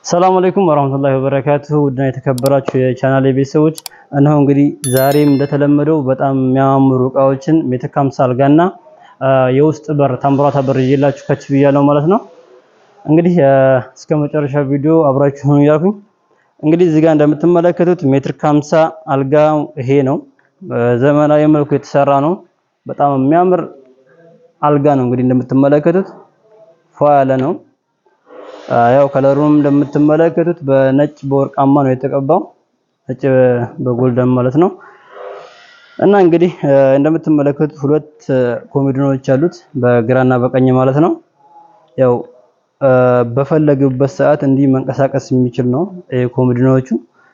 ሰላም አለይኩም ወራህመቱላሂ ወበረካቱሁ። ውድና የተከበራችሁ የቻናሌ ቤተሰቦች እነሆ እንግዲህ ዛሬም እንደተለመደው በጣም የሚያማምሩ እቃዎችን ሜትር ከ50 አልጋና የውስጥ በር ታምቡራታ በር ይዤላችሁ ከች ብያለሁ ማለት ነው። እንግዲህ እስከ መጨረሻ ቪዲዮ አብራችሁ ሆኑ እያልኩኝ እንግዲህ እዚህ ጋር እንደምትመለከቱት ሜትር ከ50 አልጋ ይሄ ነው። በዘመናዊ መልኩ የተሰራ ነው። በጣም የሚያምር አልጋ ነው። እንግዲህ እንደምትመለከቱት ፏ ያለ ነው። ያው ከለሩም እንደምትመለከቱት በነጭ በወርቃማ ነው የተቀባው፣ ነጭ በጎልደን ማለት ነው። እና እንግዲህ እንደምትመለከቱት ሁለት ኮሜዲኖች አሉት በግራና በቀኝ ማለት ነው። ያው በፈለጉበት ሰዓት እንዲህ መንቀሳቀስ የሚችል ነው ኮሜዲኖቹ።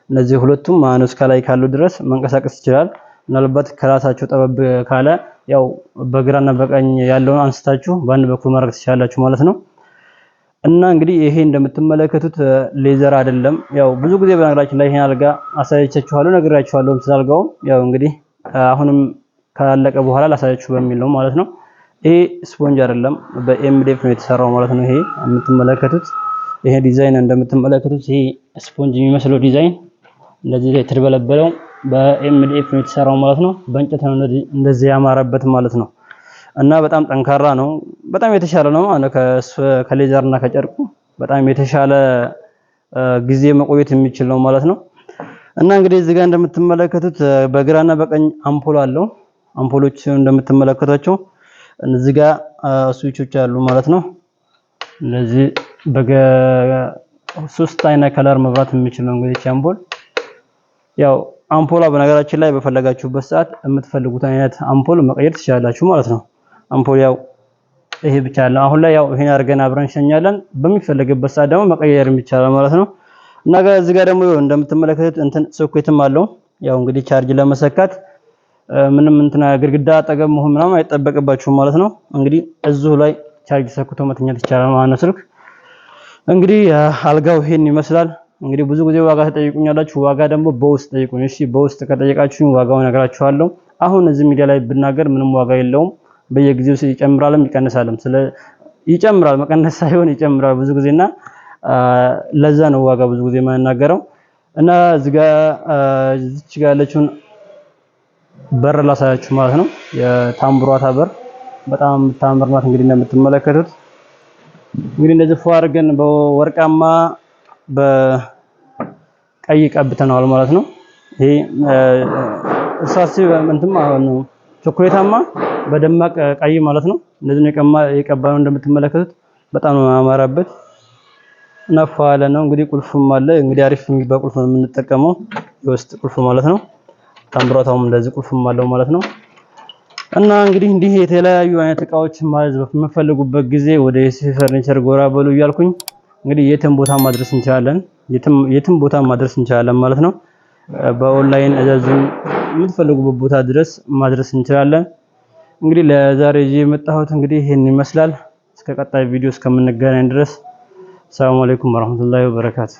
እነዚህ ሁለቱም ማኑስ ከላይ ካሉ ድረስ መንቀሳቀስ ይችላል። ምናልባት ከራሳቸው ጠበብ ካለ ያው በግራና በቀኝ ያለውን አንስታችሁ በአንድ በኩል ማድረግ ትችላላችሁ ማለት ነው። እና እንግዲህ ይሄ እንደምትመለከቱት ሌዘር አይደለም። ያው ብዙ ጊዜ በነገራችን ላይ ይሄን አልጋ አሳይቻችኋለሁ፣ ነግራችኋለሁ ስላልጋው። ያው እንግዲህ አሁንም ካለቀ በኋላ ላሳያችሁ በሚል ነው ማለት ነው። ይሄ ስፖንጅ አይደለም፣ በኤምዲኤፍ ነው የተሰራው ማለት ነው። ይሄ የምትመለከቱት ይሄ ዲዛይን እንደምትመለከቱት ይሄ ስፖንጅ የሚመስለው ዲዛይን እንደዚህ የተደበለበለው በኤምዲኤፍ ነው የተሰራው ማለት ነው። በእንጨት ነው እንደዚህ ያማረበት ማለት ነው። እና በጣም ጠንካራ ነው። በጣም የተሻለ ነው ማለት ከሌዘርና ከጨርቁ በጣም የተሻለ ጊዜ መቆየት የሚችል ነው ማለት ነው። እና እንግዲህ እዚህ ጋር እንደምትመለከቱት በግራና በቀኝ አምፖል አለው። አምፖሎች እንደምትመለከቷቸው እዚህ ጋር ስዊቾች አሉ ማለት ነው። እነዚህ ሶስት አይነት ከለር መብራት የሚችል ነው እንግዲህ አምፖል። ያው አምፖሏ በነገራችን ላይ በፈለጋችሁበት ሰዓት የምትፈልጉት አይነት አምፖል መቀየር ትችላላችሁ ማለት ነው። አምፖል ያው ይሄ ብቻ አለ። አሁን ላይ ያው ይሄን አድርገን አብረን እንሸኛለን። በሚፈልግበት ሰዓት ደግሞ መቀየር ይቻላል ማለት ነው። እና እዚህ ጋር ደግሞ እንደምትመለከቱት እንትን ሶኬትም አለው። ያው እንግዲህ ቻርጅ ለመሰካት ምንም እንትና ግድግዳ አጠገብ መሆን ምናምን አይጠበቅባችሁም ማለት ነው። እንግዲህ እዚሁ ላይ ቻርጅ ሰክቶ መተኛት ይቻላል ማለት ነው ስልክ። እንግዲህ አልጋው ይሄን ይመስላል። እንግዲህ ብዙ ጊዜ ዋጋ ተጠይቁኛላችሁ። ዋጋ ደግሞ በውስጥ ጠይቁኝ እሺ። በውስጥ ከጠየቃችሁኝ ዋጋውን እነግራችኋለሁ። አሁን እዚህ ሚዲያ ላይ ብናገር ምንም ዋጋ የለውም። በየጊዜው ይጨምራልም ይቀንሳልም። ይጨምራል መቀነስ ሳይሆን ይጨምራል ብዙ ጊዜና ለዛ ነው ዋጋ ብዙ ጊዜ የማናገረው። እና እዚህ ጋር ያለችውን በር ላሳያችሁ ማለት ነው። የታምቡራታ በር በጣም የምታምር ናት። እንግዲህ እንደምትመለከቱት እንግዲህ እንደዚህ ፏ አድርገን በወርቃማ በቀይ ቀብተናል ማለት ነው። ይሄ እርሳስ እንትን ማለት ነው፣ ቾኮሌታማ በደማቅ ቀይ ማለት ነው። እንደዚህ ነው የቀባነው። እንደምትመለከቱት በጣም ነው ያማረበት። ነፋ ያለ ነው። እንግዲህ ቁልፍም አለ። እንግዲህ አሪፍ የሚባል ቁልፍ ነው የምንጠቀመው፣ የውስጥ ቁልፍ ማለት ነው። ታምቡራታውም እንደዚህ ቁልፍም አለው ማለት ነው። እና እንግዲህ እንዲህ የተለያዩ አይነት እቃዎችን ማዘዝ በምትፈልጉበት ጊዜ ወደ የሱፍ ፈርኒቸር ጎራ በሉ እያልኩኝ እንግዲህ የትም ቦታ ማድረስ እንችላለን፣ የትም ቦታ ማድረስ እንችላለን ማለት ነው። በኦንላይን እዘዙን፣ የምትፈልጉበት ቦታ ድረስ ማድረስ እንችላለን። እንግዲህ ለዛሬ የመጣሁት እንግዲህ ይሄን ይመስላል። እስከ ቀጣይ ቪዲዮ እስከምንገናኝ ድረስ ሰላም አለይኩም ወራህመቱላሂ ወበረካቱ።